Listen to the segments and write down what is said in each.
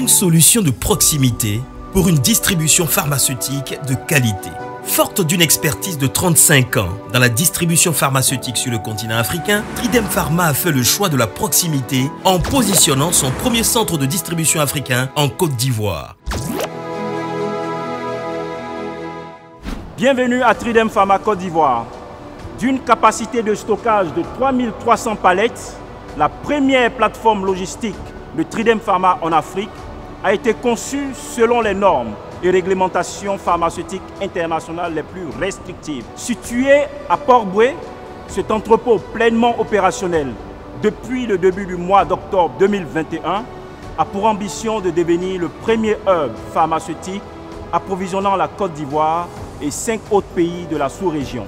une solution de proximité pour une distribution pharmaceutique de qualité. Forte d'une expertise de 35 ans dans la distribution pharmaceutique sur le continent africain, Tridem Pharma a fait le choix de la proximité en positionnant son premier centre de distribution africain en Côte d'Ivoire. Bienvenue à Tridem Pharma Côte d'Ivoire. D'une capacité de stockage de 3300 palettes, la première plateforme logistique de Tridem Pharma en Afrique a été conçue selon les normes et réglementations pharmaceutiques internationales les plus restrictives. Situé à Port-Boué, cet entrepôt pleinement opérationnel depuis le début du mois d'octobre 2021 a pour ambition de devenir le premier hub pharmaceutique approvisionnant la Côte d'Ivoire et 5 autres pays de la sous-région.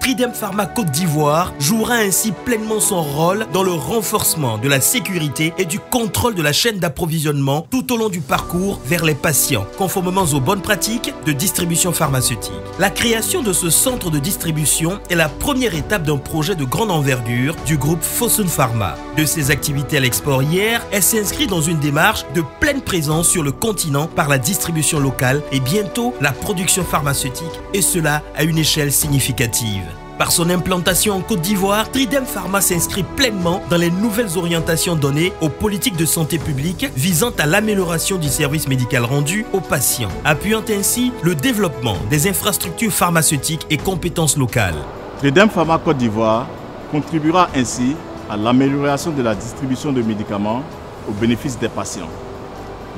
Tridem Pharma Côte d'Ivoire jouera ainsi pleinement son rôle dans le renforcement de la sécurité et du contrôle de la chaîne d'approvisionnement tout au long du parcours vers les patients, conformément aux bonnes pratiques de distribution pharmaceutique. La création de ce centre de distribution est la première étape d'un projet de grande envergure du groupe Fosun Pharma. De ses activités à l'export hier, elle s'inscrit dans une démarche de pleine présence sur le continent par la distribution locale et bientôt la production pharmaceutique, et cela à une échelle significative. Par son implantation en Côte d'Ivoire, Tridem Pharma s'inscrit pleinement dans les nouvelles orientations données aux politiques de santé publique visant à l'amélioration du service médical rendu aux patients, appuyant ainsi le développement des infrastructures pharmaceutiques et compétences locales. Tridem Pharma Côte d'Ivoire contribuera ainsi à l'amélioration de la distribution de médicaments au bénéfice des patients.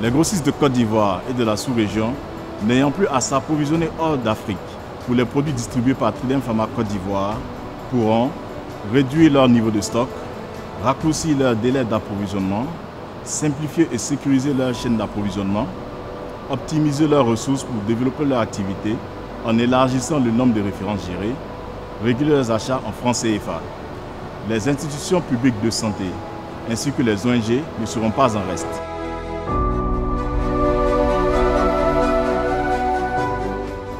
Les grossistes de Côte d'Ivoire et de la sous-région, n'ayant plus à s'approvisionner hors d'Afrique, pour les produits distribués par Tridem Pharma Côte d'Ivoire, pourront réduire leur niveau de stock, raccourcir leur délai d'approvisionnement, simplifier et sécuriser leur chaîne d'approvisionnement, optimiser leurs ressources pour développer leur activité en élargissant le nombre de références gérées, réguler leurs achats en francs CFA. Les institutions publiques de santé ainsi que les ONG ne seront pas en reste.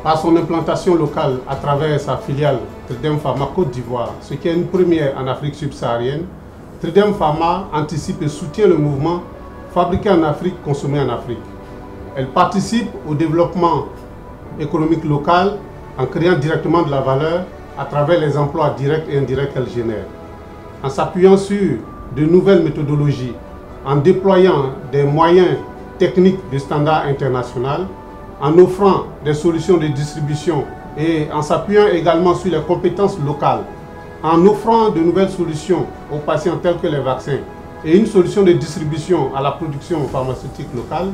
Par son implantation locale à travers sa filiale Tridem Pharma Côte d'Ivoire, ce qui est une première en Afrique subsaharienne, Tridem Pharma anticipe et soutient le mouvement « Fabriquer en Afrique, consommer en Afrique ». Elle participe au développement économique local en créant directement de la valeur à travers les emplois directs et indirects qu'elle génère. En s'appuyant sur de nouvelles méthodologies, en déployant des moyens techniques de standard international, en offrant des solutions de distribution et en s'appuyant également sur les compétences locales, en offrant de nouvelles solutions aux patients tels que les vaccins et une solution de distribution à la production pharmaceutique locale,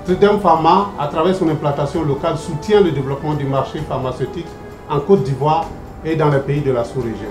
Tridem Pharma, à travers son implantation locale, soutient le développement du marché pharmaceutique en Côte d'Ivoire et dans les pays de la sous-région.